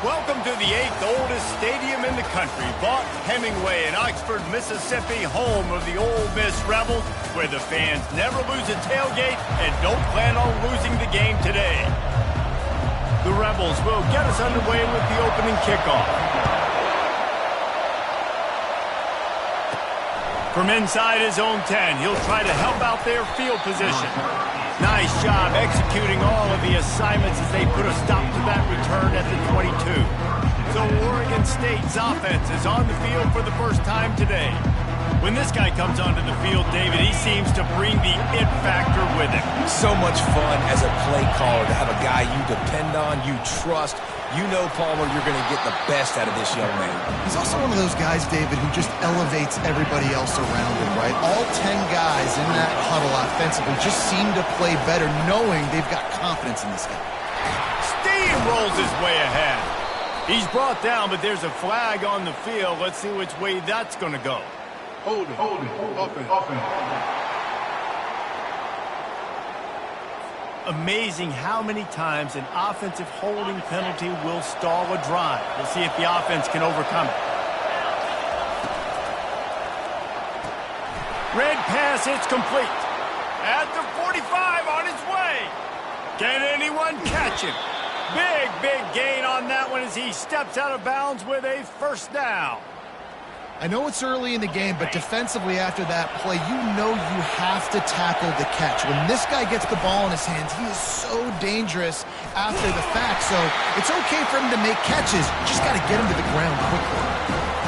Welcome to the 8th oldest stadium in the country, Vaught Hemingway in Oxford, Mississippi, home of the Ole Miss Rebels, where the fans never lose a tailgate and don't plan on losing the game today. The Rebels will get us underway with the opening kickoff. From inside his own 10, he'll try to help out their field position. Nice job executing all of the assignments as they put a stop to that return at the 22. So Oregon State's offense is on the field for the first time today. When this guy comes onto the field, David, he seems to bring the it factor with him. So much fun as a play caller to have a guy you depend on, you trust. You know, Palmer, you're going to get the best out of this young man. He's also one of those guys, David, who just elevates everybody else around him, right? All 10 guys in that huddle offensively just seem to play better knowing they've got confidence in this guy. Steamrolls his way ahead. He's brought down, but there's a flag on the field. Let's see which way that's going to go. Hold it. Offense. Amazing how many times an offensive holding penalty will stall a drive. We'll see if the offense can overcome it. Red pass, it's complete. At the 45, on his way. Can anyone catch him? Big gain on that one as he steps out of bounds with a first down. I know it's early in the game, but defensively after that play, you know you have to tackle the catch. When this guy gets the ball in his hands, he is so dangerous after the fact. So it's okay for him to make catches. Just got to get him to the ground quickly.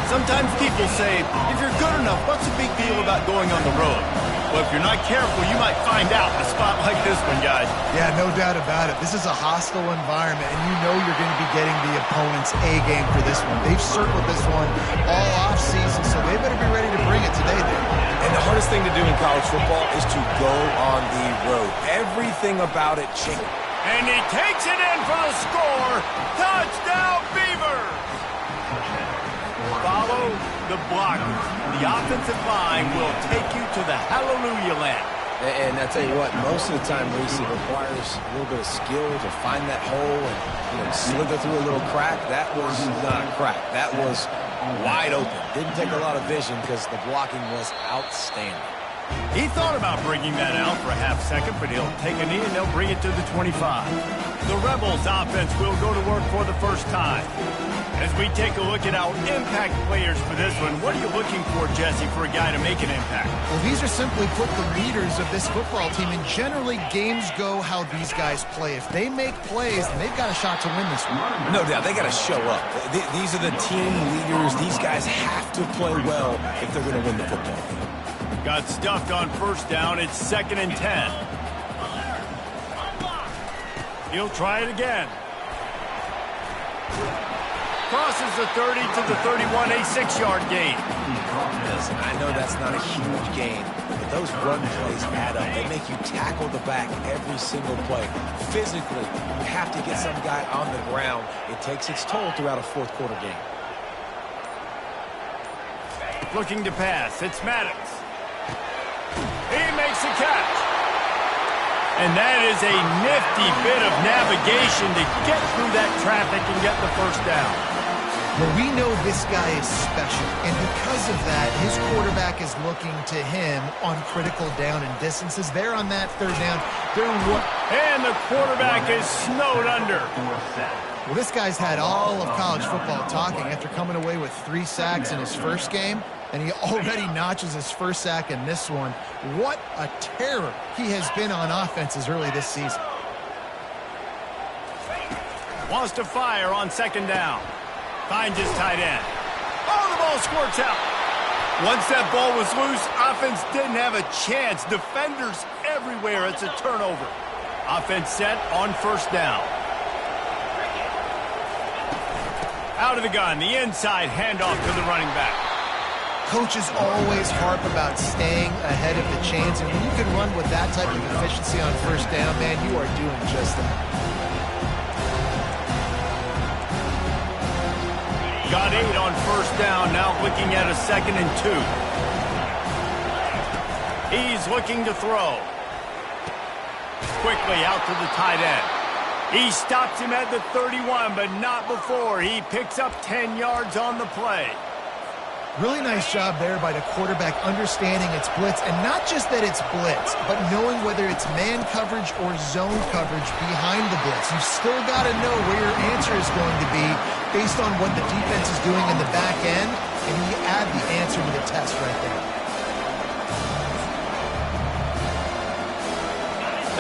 Sometimes people say, if you're good enough, what's the big deal about going on the road? Well, if you're not careful, you might find out in a spot like this one, guys. Yeah, no doubt about it. This is a hostile environment, and you know you're going to be getting the opponent's A game for this one. They've circled this one all offseason, so they better be ready to bring it today, then. And the hardest thing to do in college football is to go on the road. Everything about it changes. And he takes it in for the score. Touchdown, Beavs! Follow the blockers. The offensive line will take you to the hallelujah land. And I tell you what, most of the time, Reese, it requires a little bit of skill to find that hole and slither through a little crack. That was not a crack. That was wide open. Didn't take a lot of vision because the blocking was outstanding. He thought about bringing that out for a half second, but he'll take a knee and they'll bring it to the 25. The Rebels offense will go to work for the first time. As we take a look at our impact players for this one, what are you looking for, Jesse, for a guy to make an impact? Well, these are simply put the leaders of this football team, and generally games go how these guys play. If they make plays, then they've got a shot to win this one. No doubt, they got to show up. These are the team leaders. These guys have to play well if they're going to win the football game. Got stuffed on first down. It's 2nd and 10. He'll try it again. Crosses the 30 to the 31, a 6-yard gain. Listen, I know that's not a huge gain, but those run plays add up. They make you tackle the back every single play. Physically, you have to get some guy on the ground. It takes its toll throughout a fourth-quarter game. Looking to pass. It's Maddox. He makes the catch. And that is a nifty bit of navigation to get through that traffic and get the first down. Well, we know this guy is special, and because of that, his quarterback is looking to him on critical down and distances. They're on that third down. And the quarterback is snowed under. Well, this guy's had all of college football talking after coming away with 3 sacks in his first game, and he already notches his first sack in this one. What a terror he has been on offenses early this season. Wants to fire on 2nd down. Finds his tight end. Oh, the ball squirts out. Once that ball was loose, offense didn't have a chance. Defenders everywhere. It's a turnover. Offense set on first down. Out of the gun, the inside handoff to the running back. Coaches always harp about staying ahead of the chains, and when you can run with that type of efficiency on first down, man, you are doing just that. Got 8 on first down, now looking at a 2nd and 2. He's looking to throw. Quickly out to the tight end. He stops him at the 31, but not before. He picks up 10 yards on the play. Really nice job there by the quarterback understanding it's blitz, and not just that it's blitz, but knowing whether it's man coverage or zone coverage behind the blitz. You've still got to know where your answer is going to be based on what the defense is doing in the back end, and you add the answer to the test right there.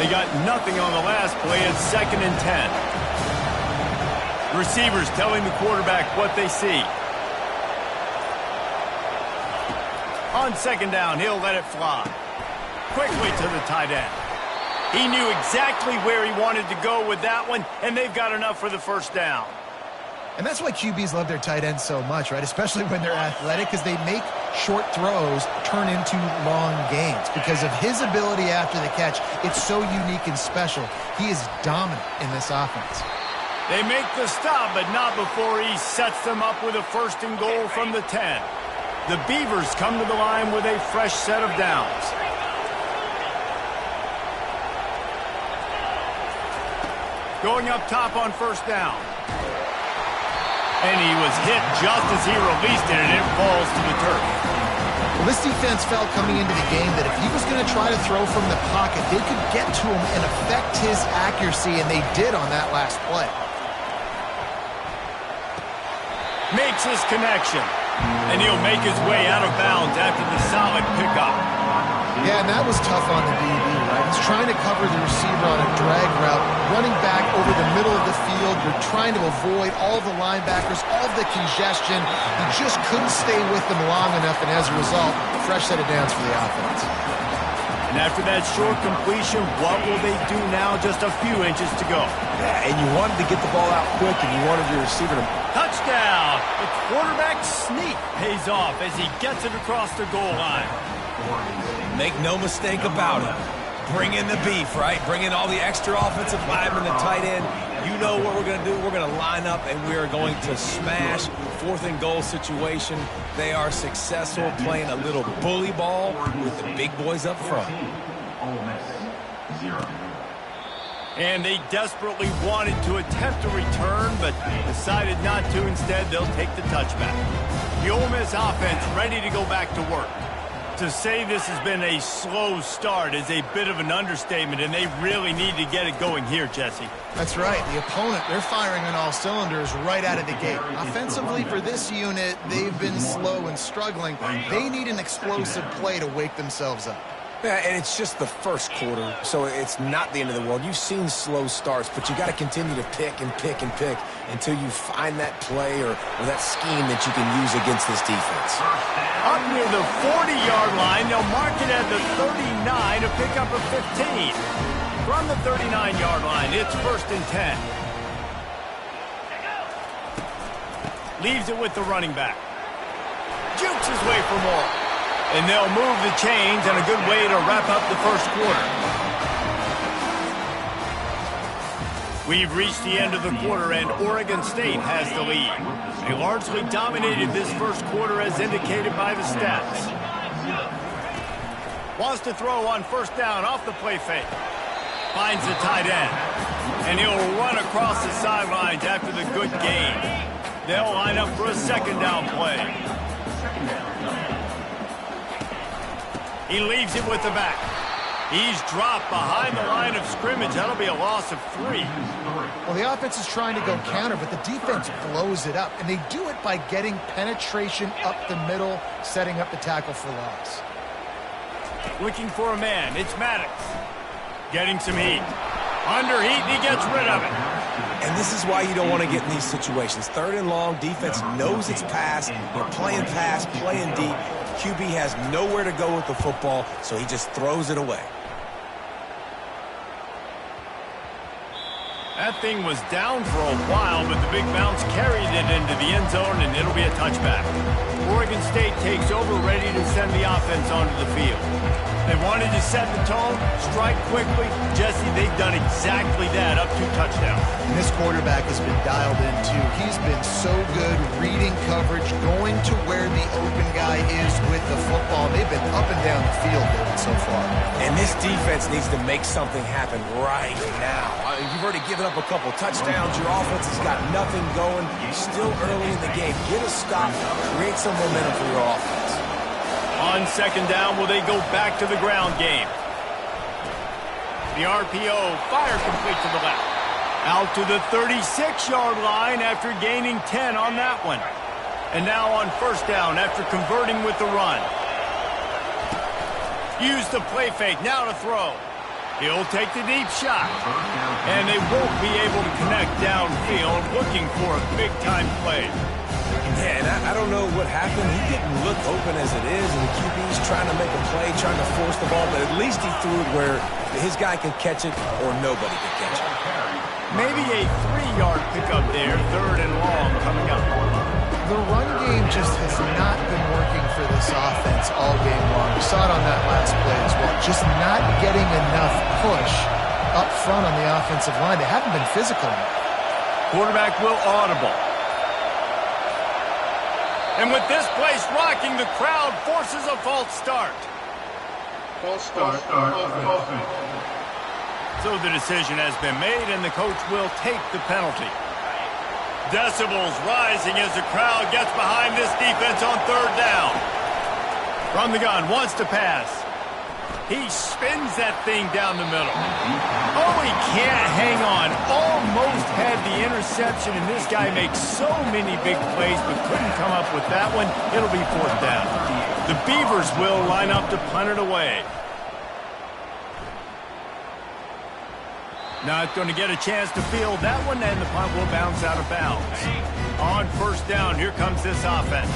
They got nothing on the last play at 2nd and 10. Receivers telling the quarterback what they see. On 2nd down, he'll let it fly. Quickly to the tight end. He knew exactly where he wanted to go with that one, and they've got enough for the first down. And that's why QBs love their tight ends so much, right? Especially when they're athletic, because they make short throws turn into long gains. Because of his ability after the catch, it's so unique and special. He is dominant in this offense. They make the stop, but not before he sets them up with a 1st and goal from the 10. The Beavers come to the line with a fresh set of downs. Going up top on 1st down. And he was hit just as he released it, and it falls to the turf. Well, this defense felt coming into the game that if he was going to try to throw from the pocket, they could get to him and affect his accuracy, and they did on that last play. Makes his connection. And he'll make his way out of bounds after the solid pickup. Yeah, and that was tough on the DB, right? He's trying to cover the receiver on a drag route, running back over the middle of the field. You're trying to avoid all the linebackers, all the congestion. He just couldn't stay with them long enough, and as a result, a fresh set of downs for the offense. And after that short completion, what will they do now? Just a few inches to go. Yeah, and you wanted to get the ball out quick, and you wanted your receiver to... Touchdown! The quarterback sneak pays off as he gets it across the goal line. Make no mistake about it. Bring in the beef, right? Bring in all the extra offensive linemen, the tight end. You know what we're going to do. We're going to line up, and we are going to smash 4th and goal situation. They are successful playing a little bully ball with the big boys up front. Ole Miss, 0. And they desperately wanted to attempt a return, but decided not to. Instead, they'll take the touchback. The Ole Miss offense ready to go back to work. To say this has been a slow start is a bit of an understatement, and they really need to get it going here, Jesse. That's right. The opponent, they're firing on all cylinders right out of the gate. Offensively, for this unit, they've been slow and struggling. They need an explosive play to wake themselves up. Yeah, and it's just the first quarter, so it's not the end of the world. You've seen slow starts, but you got to continue to pick and pick and pick until you find that play or that scheme that you can use against this defense. Up near the 40-yard line, they'll mark it at the 39 to pick up a 15. From the 39-yard line, it's 1st and 10. Leaves it with the running back. Jukes his way for more. And they'll move the chains, and a good way to wrap up the first quarter. We've reached the end of the quarter, and Oregon State has the lead. They largely dominated this first quarter as indicated by the stats. Wants to throw on 1st down off the play fake. Finds the tight end. And he'll run across the sidelines after the good gain. They'll line up for a 2nd down play. He leaves it with the back. He's dropped behind the line of scrimmage. That'll be a loss of 3. Well, the offense is trying to go counter, but the defense blows it up. And they do it by getting penetration up the middle, setting up the tackle for loss. Looking for a man. It's Maddox. Getting some heat. Under heat, and he gets rid of it. And this is why you don't want to get in these situations. 3rd and long, defense knows it's pass. They're playing pass, playing deep. QB has nowhere to go with the football, so he just throws it away. That thing was down for a while, but the big bounce carried it into the end zone, and it'll be a touchback. Oregon State takes over, ready to send the offense onto the field. They wanted to set the tone, strike quickly. Jesse, they've done exactly that, up to touchdown. And this quarterback has been dialed in, too. He's been so good reading coverage, going to where the open guy is with the football. They've been up and down the field, David, so far. And this defense needs to make something happen right now. You've already given up a couple touchdowns. Your offense has got nothing going. Still early in the game. Get a stop. Create some momentum for your offense. On second down, will they go back to the ground game? The RPO, fire complete to the left. Out to the 36-yard line after gaining 10 on that one. And now on first down after converting with the run. Use the play fake, now to throw. He'll take the deep shot. And they won't be able to connect downfield, looking for a big-time play. Yeah, and I don't know what happened. He didn't look open as it is, and the QB's trying to make a play, trying to force the ball, but at least he threw it where his guy could catch it or nobody could catch it. Maybe a 3-yard pickup there, third and long coming up. The run game just has not been working for this offense all game long. We saw it on that last play as well. Just not getting enough push up front on the offensive line. They haven't been physical enough. Quarterback will audible. And with this place rocking, the crowd forces a false start. False start. Offense. So the decision has been made, and the coach will take the penalty. Decibels rising as the crowd gets behind this defense on third down. From the gun, wants to pass. He spins that thing down the middle. Oh, he can't hang on. Almost had the interception, and this guy makes so many big plays, but couldn't come up with that one. It'll be fourth down. The Beavers will line up to punt it away. Not going to get a chance to field that one, and the punt will bounce out of bounds. On first down, here comes this offense.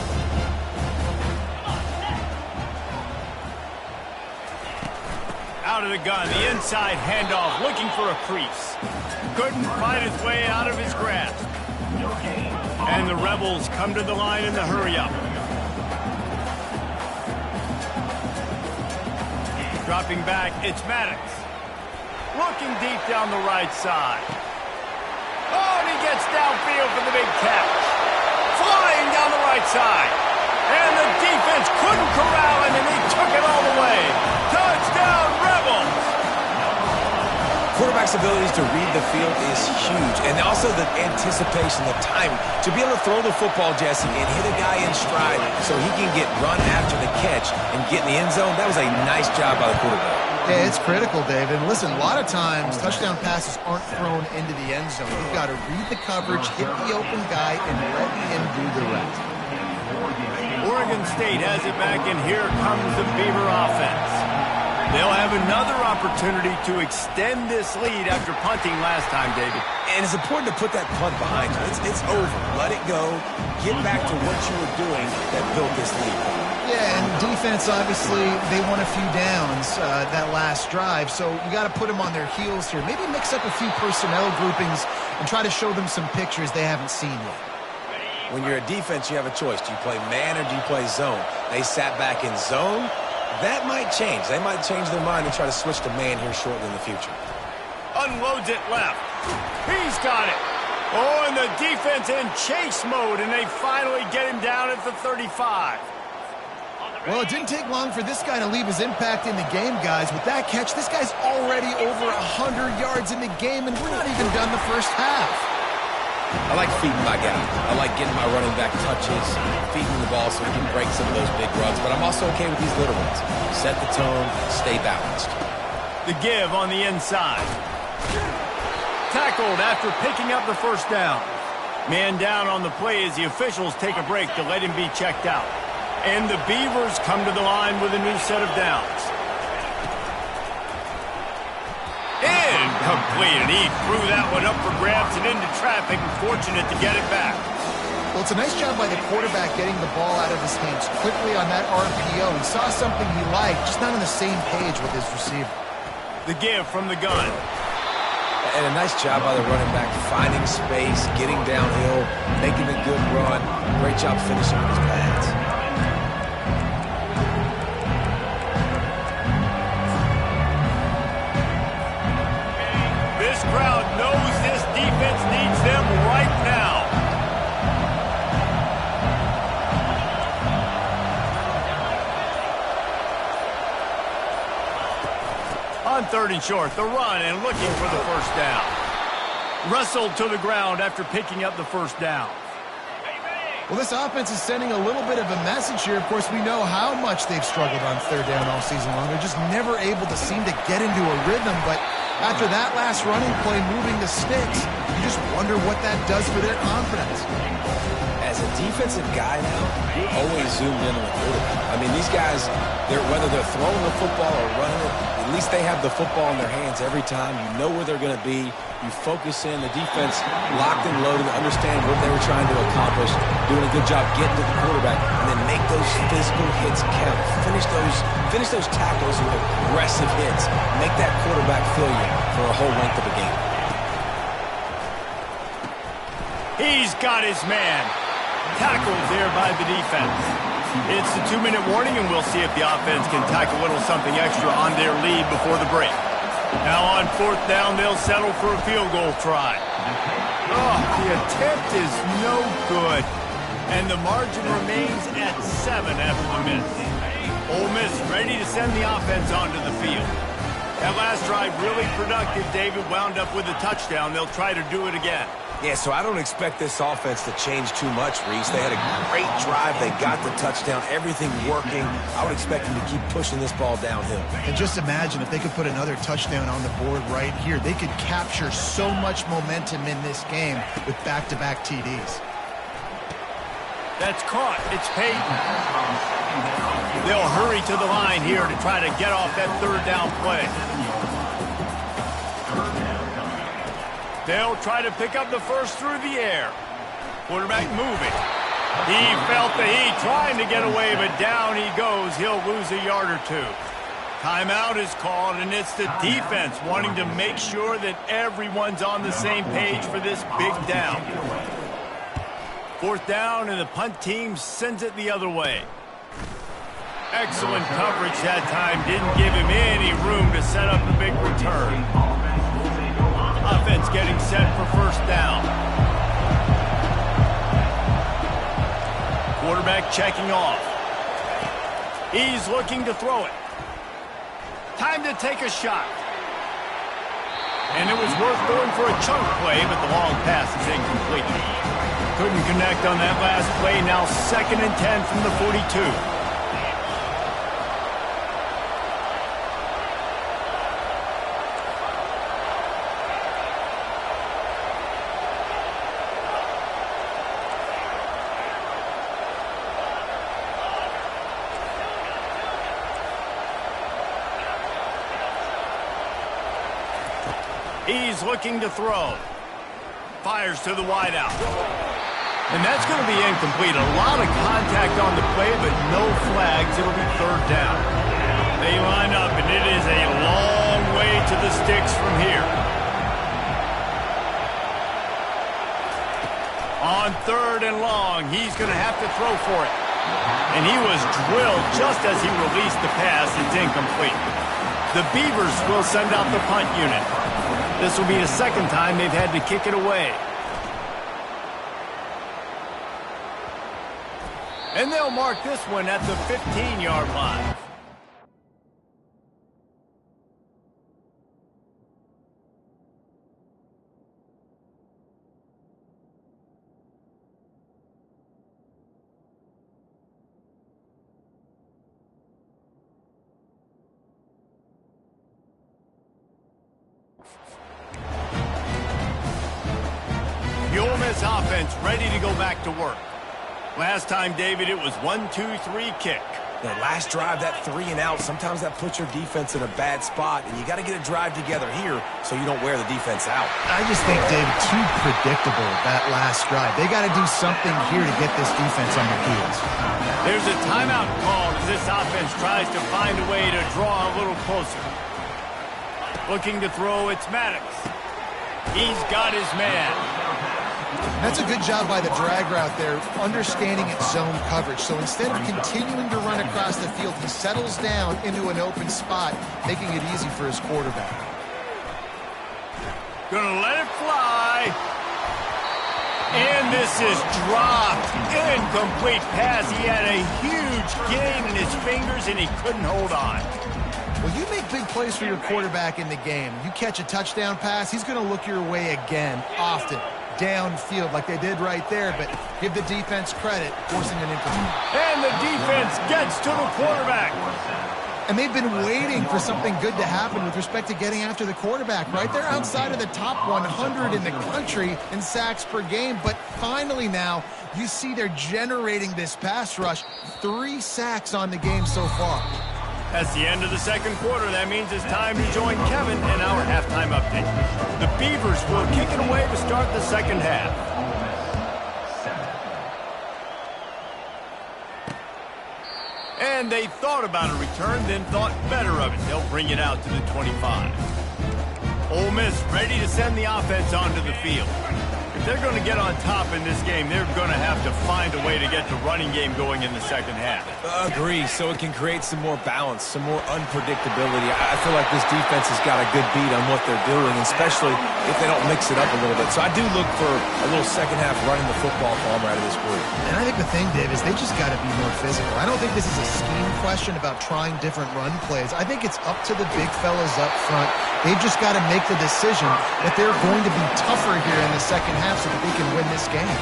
Out of the gun, the inside handoff, looking for a crease. Couldn't find his way out of his grasp. And the Rebels come to the line in the hurry-up. Dropping back, it's Maddox. Looking deep down the right side. Oh, and he gets downfield for the big catch. Flying down the right side. And the defense couldn't corral him, and he took it all the way. Touchdown, Rebels! Quarterback's abilities to read the field is huge, and also the anticipation, the timing. To be able to throw the football, Jesse, and hit a guy in stride so he can get run after the catch and get in the end zone, that was a nice job by the quarterback. Yeah, it's critical, David. Listen, a lot of times touchdown passes aren't thrown into the end zone. You've got to read the coverage, hit the open guy, and let him do the rest. Oregon State has it back, and here comes the Beaver offense. They'll have another opportunity to extend this lead after punting last time, David. And it's important to put that punt behind you. It's over. Let it go. Get back to what you were doing that built this lead. Yeah, and defense, obviously, they won a few downs that last drive, so you got to put them on their heels here. Maybe mix up a few personnel groupings and try to show them some pictures they haven't seen yet. When you're a defense, you have a choice. Do you play man or do you play zone? They sat back in zone. That might change. They might change their mind and try to switch to man here shortly in the future. Unloads it left. He's got it. Oh, and the defense in chase mode, and they finally get him down at the 35. Well, it didn't take long for this guy to leave his impact in the game, guys. With that catch, this guy's already over 100 yards in the game, and we're not even done the first half. I like feeding my guy. I like getting my running back touches, feeding the ball so he can break some of those big runs, but I'm also okay with these little ones. Set the tone, stay balanced. The give on the inside. Tackled after picking up the first down. Man down on the play as the officials take a break to let him be checked out. And the Beavers come to the line with a new set of downs. Incomplete, and he threw that one up for grabs and into traffic, and fortunate to get it back. Well, it's a nice job by the quarterback getting the ball out of his hands quickly on that RPO. He saw something he liked, just not on the same page with his receiver. The give from the gun. And a nice job by the running back, finding space, getting downhill, making a good run. Great job finishing with his pads. This crowd knows this defense needs them right now. On third and short, the run and looking for the first down. Wrestled to the ground after picking up the first down. Well, this offense is sending a little bit of a message here. Of course, we know how much they've struggled on third down all season long. They're just never able to seem to get into a rhythm. But after that last running play, moving the sticks, you just wonder what that does for their confidence. As a defensive guy now, you're always zoomed in on the quarterback. I mean, these guys, whether they're throwing the football or running it, at least they have the football in their hands every time. You know where they're going to be. You focus in. The defense locked and loaded, understand what they were trying to accomplish, doing a good job getting to the quarterback, and then make those physical hits count. Finish those tackles with aggressive hits. Make that quarterback feel you for a whole length of a game. He's got his man. Tackled there by the defense. It's the 2-minute warning, and we'll see if the offense can tack a little something extra on their lead before the break. Now on fourth down, they'll settle for a field goal try. Oh, the attempt is no good. And the margin remains at 7 after the miss. Ole Miss ready to send the offense onto the field. That last drive really productive. David wound up with a touchdown. They'll try to do it again. Yeah, so I don't expect this offense to change too much, Reese. They had a great drive. They got the touchdown. Everything working. I would expect them to keep pushing this ball downhill. And just imagine if they could put another touchdown on the board right here. They could capture so much momentum in this game with back-to-back TDs. That's caught. It's Peyton. They'll hurry to the line here to try to get off that third down play. They'll try to pick up the first through the air. Quarterback moving. He felt the heat trying to get away, but down he goes. He'll lose a yard or two. Timeout is called, and it's the defense wanting to make sure that everyone's on the same page for this big down. Fourth down, and the punt team sends it the other way. Excellent coverage that time. Didn't give him any room to set up the big return. Offense getting set for first down. Quarterback checking off. He's looking to throw it. Time to take a shot. And it was worth going for a chunk play, but the long pass is incomplete. Couldn't connect on that last play. Now 2nd and 10 from the 42. He's looking to throw. Fires to the wideout. And that's going to be incomplete. A lot of contact on the play, but no flags. It'll be third down. They line up, and it is a long way to the sticks from here. On 3rd and long, he's going to have to throw for it. And he was drilled just as he released the pass. It's incomplete. The Beavs will send out the punt unit. This will be the second time they've had to kick it away. And they'll mark this one at the 15-yard line. The Ole Miss offense ready to go back to work. Last time, David, it was 1-2-3 kick. The last drive, that 3 and out, sometimes that puts your defense in a bad spot, and you got to get a drive together here so you don't wear the defense out. I just think, David, too predictable, that last drive. They got to do something here to get this defense on their heels. There's a timeout called as this offense tries to find a way to draw a little closer. Looking to throw, it's Maddox. He's got his man. That's a good job by the drag route there, understanding its zone coverage. So instead of continuing to run across the field, he settles down into an open spot, making it easy for his quarterback. Gonna let it fly. And this is dropped. Incomplete pass. He had a huge gain in his fingers, and he couldn't hold on. Well, you make big plays for your quarterback in the game. You catch a touchdown pass, he's going to look your way again, often, downfield like they did right there, but give the defense credit, forcing an incomplete. And the defense gets to the quarterback. And they've been waiting for something good to happen with respect to getting after the quarterback, right? They're outside of the top 100 in the country in sacks per game, but finally now you see they're generating this pass rush. 3 sacks on the game so far. That's the end of the second quarter. That means it's time to join Kevin in our halftime update. The Beavs will kick it away to start the second half. And they thought about a return, then thought better of it. They'll bring it out to the 25. Ole Miss ready to send the offense onto the field. If they're going to get on top in this game, they're going to have to find a way to get the running game going in the second half. Agree, so it can create some more balance, some more unpredictability. I feel like this defense has got a good beat on what they're doing, especially if they don't mix it up a little bit. So I do look for a little second half running the football from out of this group. And I think the thing, Dave, is they just got to be more physical. I don't think this is a scheme question about trying different run plays. I think it's up to the big fellas up front. They've just got to make the decision that they're going to be tougher here in the second half so that they can win this game.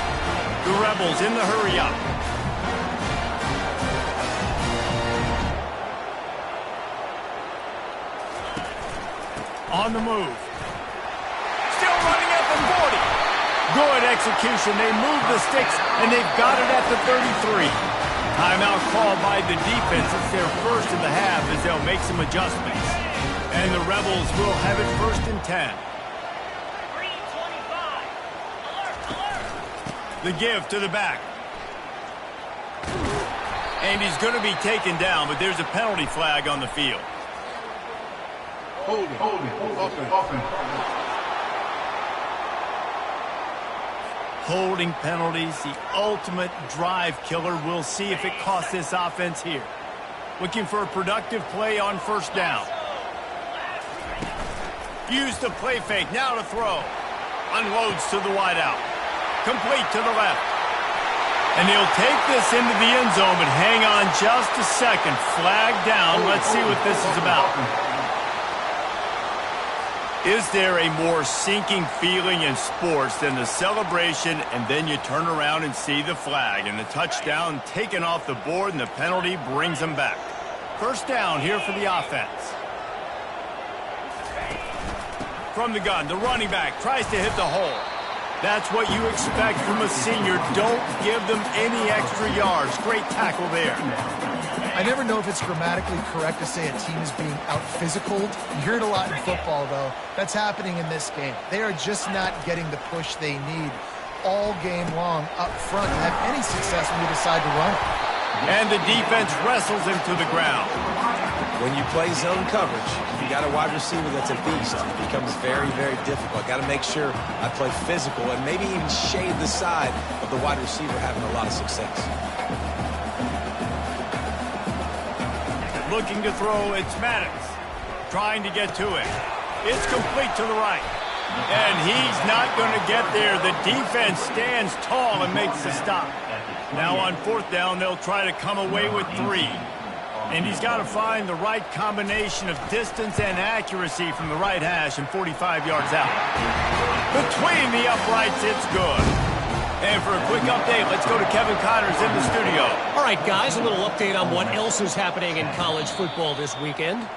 The Rebels in the hurry up. On the move. Still running at the 40. Good execution. They move the sticks, and they've got it at the 33. Timeout called by the defense. It's their first in the half as they'll make some adjustments. And the Rebels will have it 1st and 10. The give to the back. And he's going to be taken down, but there's a penalty flag on the field. Holding. Offense. Holding penalties, the ultimate drive killer. We'll see if it costs this offense here. Looking for a productive play on 1st down. Use the play fake, now to throw. Unloads to the wideout. Complete to the left. And he'll take this into the end zone, but hang on just a second. Flag down. Let's see what this is about. Is there a more sinking feeling in sports than the celebration and then you turn around and see the flag and the touchdown taken off the board and the penalty brings them back? 1st down here for the offense. From the gun, the running back tries to hit the hole. That's what you expect from a senior. Don't give them any extra yards. Great tackle there. I never know if it's grammatically correct to say a team is being out-physicaled. You hear it a lot in football, though. That's happening in this game. They are just not getting the push they need all game long up front to have any success when you decide to run it. And the defense wrestles him to the ground. When you play zone coverage, you got a wide receiver that's a beast. It becomes very, very difficult. Got to make sure I play physical and maybe even shade the side of the wide receiver having a lot of success. Looking to throw, it's Maddox. Trying to get to it. It's complete to the right. And he's not going to get there. The defense stands tall and makes the stop. Now on 4th down, they'll try to come away with 3. And he's got to find the right combination of distance and accuracy from the right hash and 45 yards out. Between the uprights, it's good. And for a quick update, let's go to Kevin Connors in the studio. All right, guys, a little update on what else is happening in college football this weekend.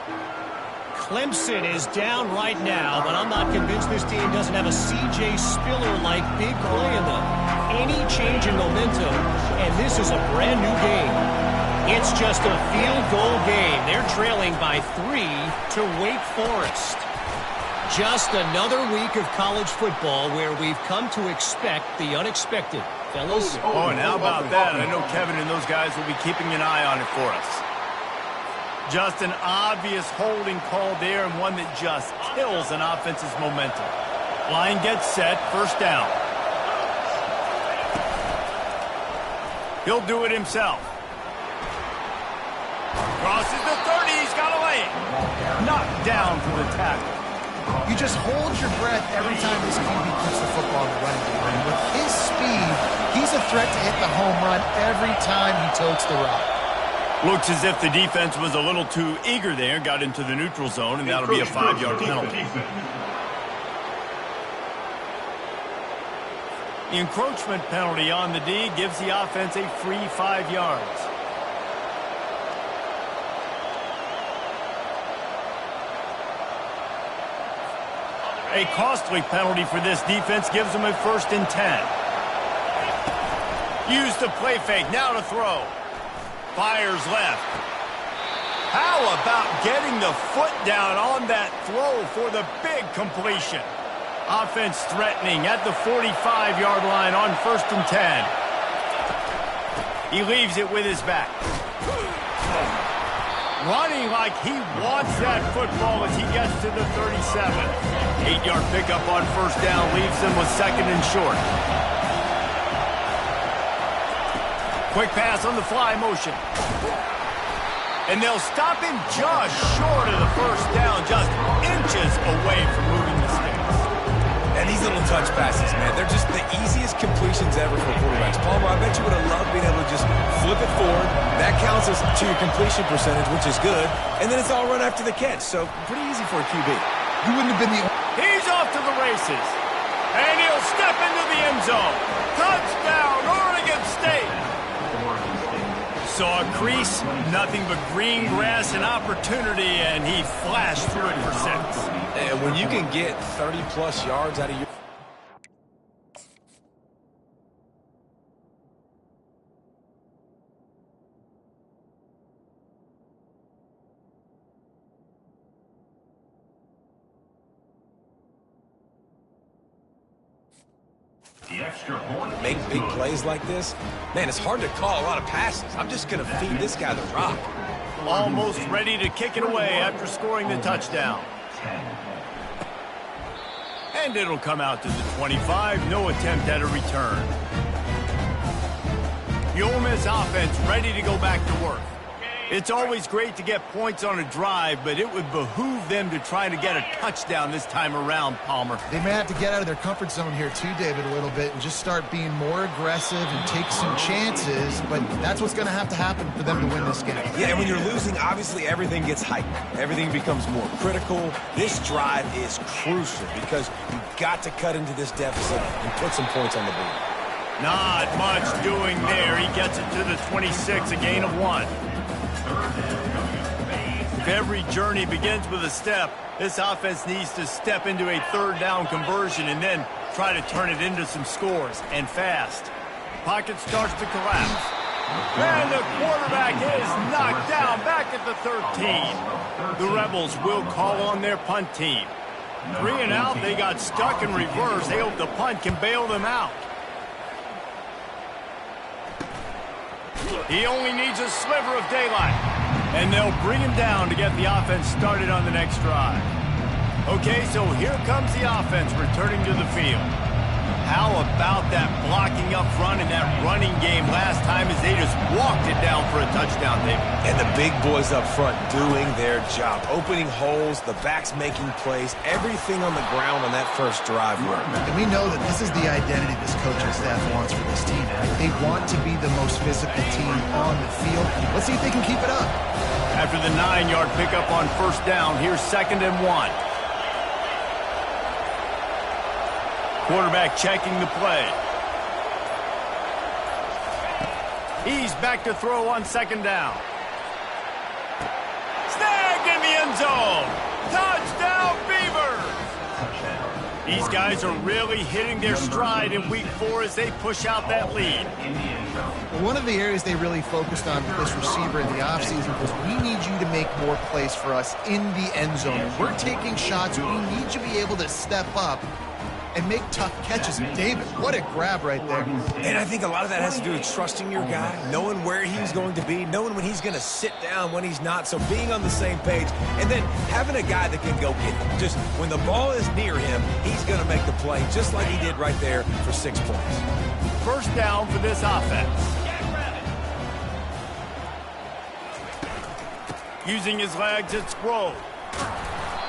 Clemson is down right now, but I'm not convinced this team doesn't have a C.J. Spiller-like big play in them. Any change in momentum, and this is a brand new game. It's just a field goal game. They're trailing by 3 to Wake Forest. Just another week of college football where we've come to expect the unexpected. Fellas? Oh, and how about that? I know Kevin and those guys will be keeping an eye on it for us. Just an obvious holding call there and one that just kills an offense's momentum. Line gets set, 1st down. He'll do it himself. Crosses the 30, he's got a lane. Knocked down for the tackle. You just hold your breath every time this QB puts the football in the running game. And with his speed, he's a threat to hit the home run every time he totes the rock. Looks as if the defense was a little too eager there, got into the neutral zone, and that'll be a 5-yard penalty. The encroachment penalty on the D gives the offense a free 5 yards. A costly penalty for this defense gives them a 1st and 10. Use the play fake, now to throw. Fires left. How about getting the foot down on that throw for the big completion? Offense threatening at the 45-yard line on 1st and 10. He leaves it with his back. Running like he wants that football as he gets to the 37. 8-yard pickup on 1st down leaves them with 2nd and short. Quick pass on the fly motion. And they'll stop him just short of the 1st down, just inches away from moving the sticks. And these little touch passes, man, they're just the easiest completions ever for quarterbacks. Palmer, I bet you would have loved being able to just flip it forward. That counts as to your completion percentage, which is good. And then it's all run after the catch, so pretty easy for a QB. You wouldn't have been the... He's off to the races. And he'll step into the end zone. Touchdown, Oregon State. Saw a crease, nothing but green grass and opportunity, and he flashed through it for 6. And when you can get 30-plus yards out of your... The extra point. Make big plays like this, man, it's hard to call a lot of passes. I'm just going to feed this guy the rock. Almost ready to kick it away after scoring the touchdown. 10. And it'll come out to the 25. No attempt at a return. The Ole Miss offense ready to go back to work. It's always great to get points on a drive, but it would behoove them to try to get a touchdown this time around, Palmer. They may have to get out of their comfort zone here too, David, a little bit and just start being more aggressive and take some chances, but that's what's going to happen for them to win this game. Yeah, and when you're losing, obviously everything gets heightened. Everything becomes more critical. This drive is crucial because you've got to cut into this deficit and put some points on the board. Not much doing there. He gets it to the 26, a gain of 1. If every journey begins with a step, this offense needs to step into a 3rd down conversion and then try to turn it into some scores, and fast. Pocket starts to collapse. And the quarterback is knocked down back at the 13. The Rebels will call on their punt team. 3 and out, they got stuck in reverse. They hope the punt can bail them out. He only needs a sliver of daylight. And they'll bring him down to get the offense started on the next drive. Okay, so here comes the offense returning to the field. How about that blocking up front and that running game last time as they just walked it down for a touchdown, David? And the big boys up front doing their job. Opening holes, the backs making plays, everything on the ground on that first drive worked. And we know that this is the identity this coaching staff wants for this team. Right? They want to be the most physical team on the field. Let's see if they can keep it up. After the 9-yard pickup on 1st down, here's 2nd and 1. Quarterback checking the play. He's back to throw on 2nd down. Snagged in the end zone. Touchdown, Beavs! These guys are really hitting their stride in week 4 as they push out that lead. Well, one of the areas they really focused on with this receiver in the offseason was we need you to make more plays for us in the end zone. And we're taking shots. We need you to be able to step up and make tough catches. David, what a grab right there. And I think a lot of that has to do with trusting your guy, knowing where he's going to be, knowing when he's going to sit down, when he's not. So being on the same page, and then having a guy that can go get it. Just when the ball is near him, he's going to make the play, just like he did right there for 6 points. 1st down for this offense. Using his legs, it's Grove.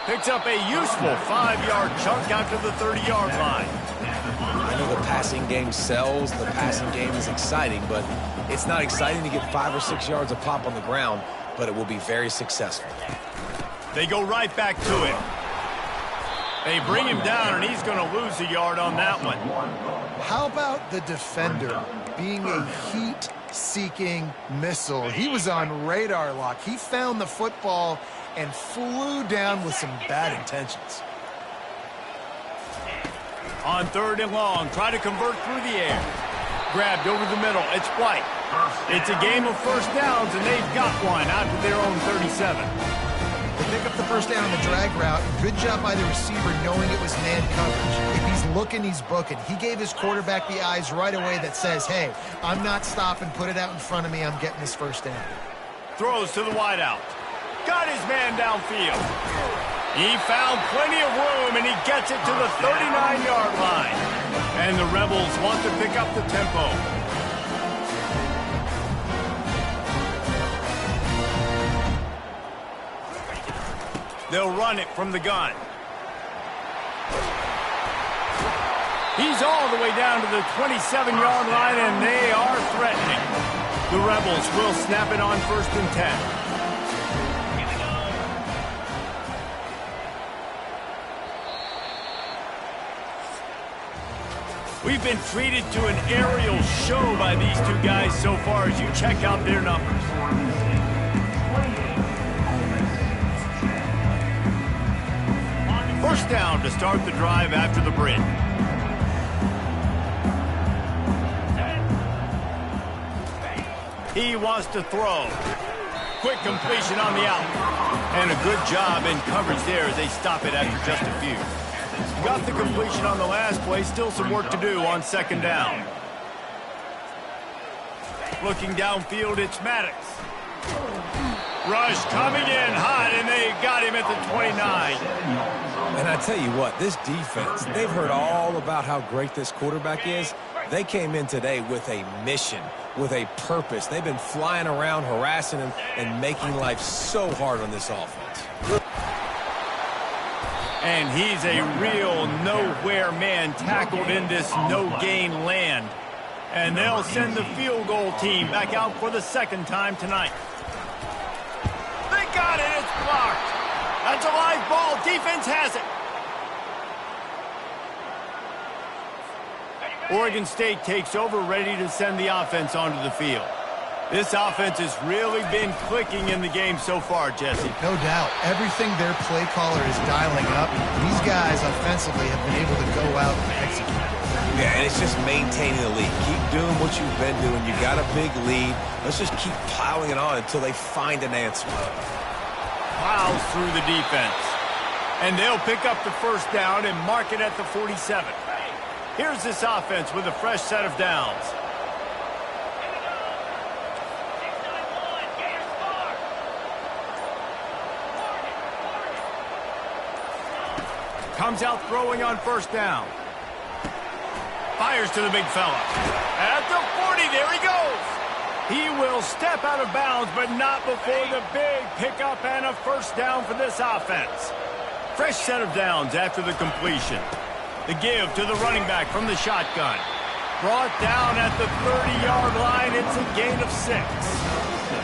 Picks up a useful 5-yard chunk out to the 30-yard line. know the passing game sells, the passing game is exciting, but it's not exciting to get 5 or 6 yards of pop on the ground, but it will be very successful. They go right back to him. They bring him down, and he's going to lose a yard on that one. How about the defender being a heat-seeking missile? He was on radar lock. He found the football and flew down with some bad intentions. On 3rd and long, try to convert through the air. Grabbed over the middle. It's White. It's a game of first downs, and they've got one out to their own 37. They pick up the first down on the drag route. Good job by the receiver knowing it was man coverage. If he's looking, he's booking. He gave his quarterback the eyes right away that says, hey, I'm not stopping. Put it out in front of me. I'm getting this first down. Throws to the wideout. Got his man downfield. He found plenty of room, and he gets it to the 39-yard line. And the Rebels want to pick up the tempo. They'll run it from the gun. He's all the way down to the 27-yard line, and they are threatening. The Rebels will snap it on 1st and 10. We've been treated to an aerial show by these two guys so far as you check out their numbers. First down to start the drive after the bridge. He wants to throw. Quick completion on the out. And a good job in coverage there as they stop it after just a few. Got the completion on the last play. Still some work to do on 2nd down. Looking downfield, it's Maddox. Rush coming in hot, and they got him at the 29. And I tell you what, this defense, they've heard all about how great this quarterback is. They came in today with a mission, with a purpose. They've been flying around, harassing him, and making life so hard on this offense. And he's a real nowhere man tackled in this no-gain land. And they'll send the field goal team back out for the 2nd time tonight. They got it. It's blocked. That's a live ball. Defense has it. Oregon State takes over, ready to send the offense onto the field. This offense has really been clicking in the game so far, Jesse. No doubt. Everything their play caller is dialing up, these guys offensively have been able to go out and execute. Yeah, and it's just maintaining the lead. Keep doing what you've been doing. You got a big lead. Let's just keep piling it on until they find an answer. Plows through the defense. And they'll pick up the first down and mark it at the 47. Here's this offense with a fresh set of downs. Comes out throwing on 1st down. Fires to the big fella. At the 40, there he goes. He will step out of bounds, but not before the big pickup and a first down for this offense. Fresh set of downs after the completion. The give to the running back from the shotgun. Brought down at the 30-yard line. It's a gain of 6.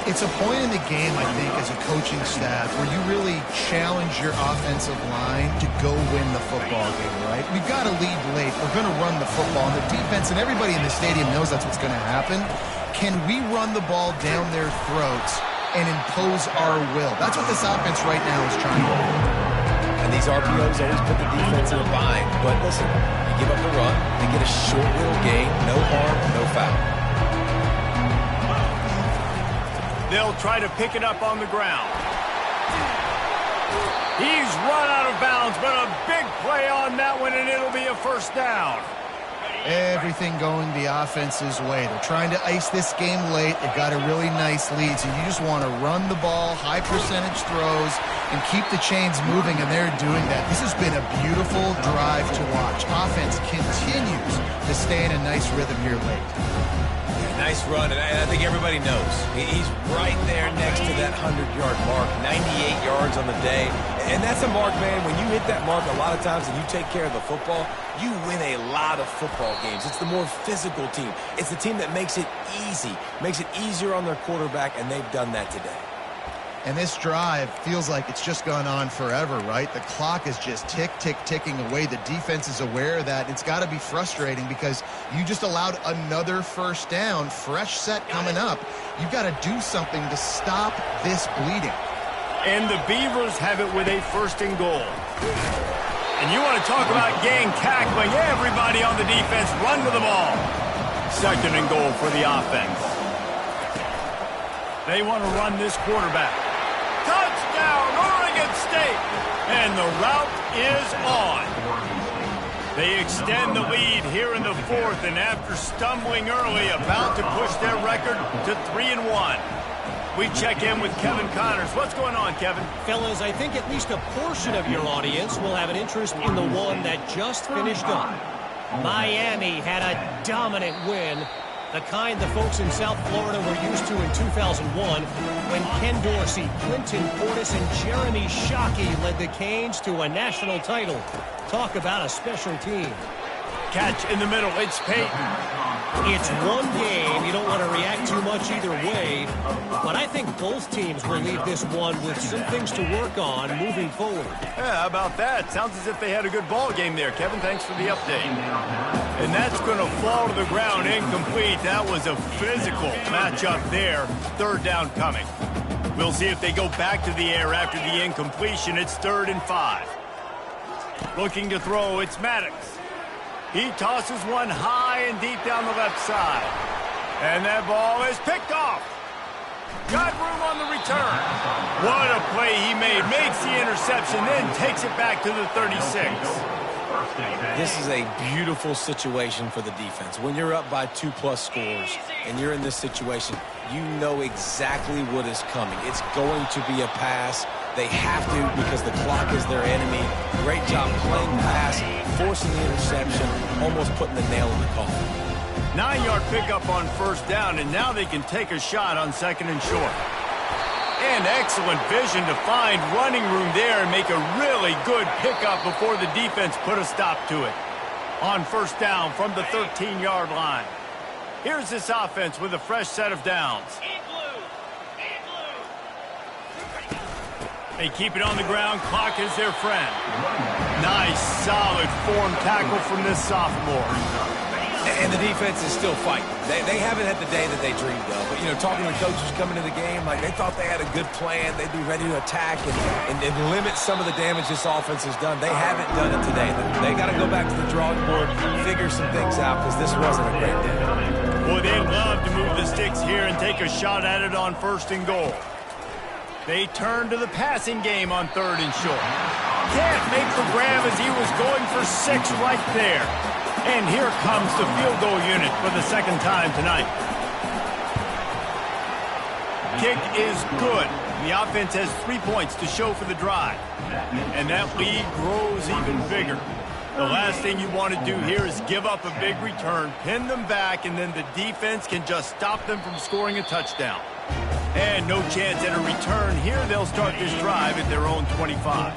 It's a point in the game, I think, as a coaching staff where you really challenge your offensive line to go win the football game, right? We've got to lead late. We're going to run the football. And the defense and everybody in the stadium knows that's what's going to happen. Can we run the ball down their throats and impose our will? That's what this offense right now is trying to do. And these RPOs always put the defense in a bind. But listen, you give up the run, they get a short little gain, no harm, no foul. They'll try to pick it up on the ground. He's run out of bounds, but a big play on that one, and it'll be a first down. Everything going the offense's way. They're trying to ice this game late. They've got a really nice lead, so you just want to run the ball, high percentage throws, and keep the chains moving, and they're doing that. This has been a beautiful drive to watch. Offense continues to stay in a nice rhythm here late. Nice run, and I think everybody knows. He's right there next to that 100-yard mark, 98 yards on the day. And that's a mark, man. When you hit that mark a lot of times and you take care of the football, you win a lot of football games. It's the more physical team. It's the team that makes it easy, makes it easier on their quarterback, and they've done that today. And this drive feels like it's just gone on forever, right? The clock is just ticking away. The defense is aware of that. It's got to be frustrating because you just allowed another first down, fresh set coming up. You've got to do something to stop this bleeding. And the Beavs have it with a 1st and goal. And you want to talk about gang tackling. Everybody on the defense run to the ball. 2nd and goal for the offense. They want to run this quarterback. Touchdown, Oregon State! And the route is on. They extend the lead here in the 4th, and after stumbling early, about to push their record to 3-1. We check in with Kevin Connors. What's going on, Kevin? Fellas, I think at least a portion of your audience will have an interest in the one that just finished up. Miami had a dominant win, the kind the folks in South Florida were used to in 2001 when Ken Dorsey, Clinton Portis, and Jeremy Shockey led the Canes to a national title. Talk about a special team. Catch in the middle. It's Peyton. It's one game. You don't want to react too much either way, but I think both teams will leave this one with some things to work on moving forward. Yeah, how about that? Sounds as if they had a good ball game there. Kevin, thanks for the update. And that's going to fall to the ground incomplete. That was a physical matchup there. 3rd down coming. We'll see if they go back to the air after the incompletion. It's 3rd and 5. Looking to throw, it's Maddox. He tosses one high and deep down the left side. And that ball is picked off. Got room on the return. What a play he made. Makes the interception, then takes it back to the 36. This is a beautiful situation for the defense. When you're up by 2+ scores and you're in this situation, you know exactly what is coming. It's going to be a pass. They have to because the clock is their enemy. Great job playing pass, forcing the interception, almost putting the nail in the coffin. 9-yard pickup on 1st down, and now they can take a shot on 2nd and short. And excellent vision to find running room there and make a really good pickup before the defense put a stop to it. On 1st down from the 13-yard line. Here's this offense with a fresh set of downs. They keep it on the ground. Clock is their friend. Nice, solid form tackle from this sophomore. And the defense is still fighting. They haven't had the day that they dreamed of. But, you know, talking to the coaches coming to the game, like they thought they had a good plan. They'd be ready to attack and limit some of the damage this offense has done. They haven't done it today. They got to go back to the drawing board, figure some things out because this wasn't a great day. Boy, they'd love to move the sticks here and take a shot at it on 1st and goal. They turn to the passing game on 3rd and short. Can't make the grab as he was going for 6 right there. And here comes the field goal unit for the 2nd time tonight. Kick is good. The offense has 3 points to show for the drive. And that lead grows even bigger. The last thing you want to do here is give up a big return, pin them back, and then the defense can just stop them from scoring a touchdown. And no chance at a return. Here they'll start this drive at their own 25.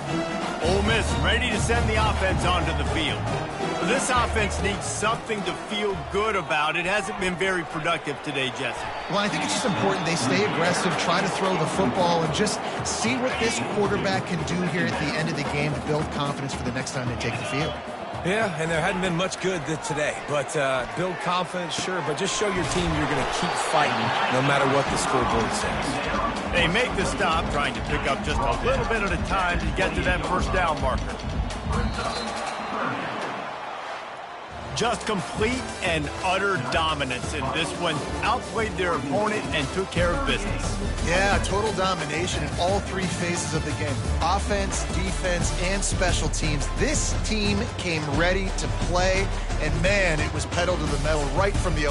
Ole Miss ready to send the offense onto the field. This offense needs something to feel good about. It hasn't been very productive today, Jesse. Well, I think it's just important they stay aggressive, try to throw the football, and just see what this quarterback can do here at the end of the game to build confidence for the next time they take the field. Yeah, and there hadn't been much good today. But build confidence, sure, but just show your team you're going to keep fighting no matter what the scoreboard says. They make the stop, trying to pick up just a little bit at a time to get to that 1st down marker. Just complete and utter dominance in this one. Outplayed their opponent and took care of business. Yeah, total domination in all 3 phases of the game. Offense, defense, and special teams. This team came ready to play, and man, it was pedal to the metal right from the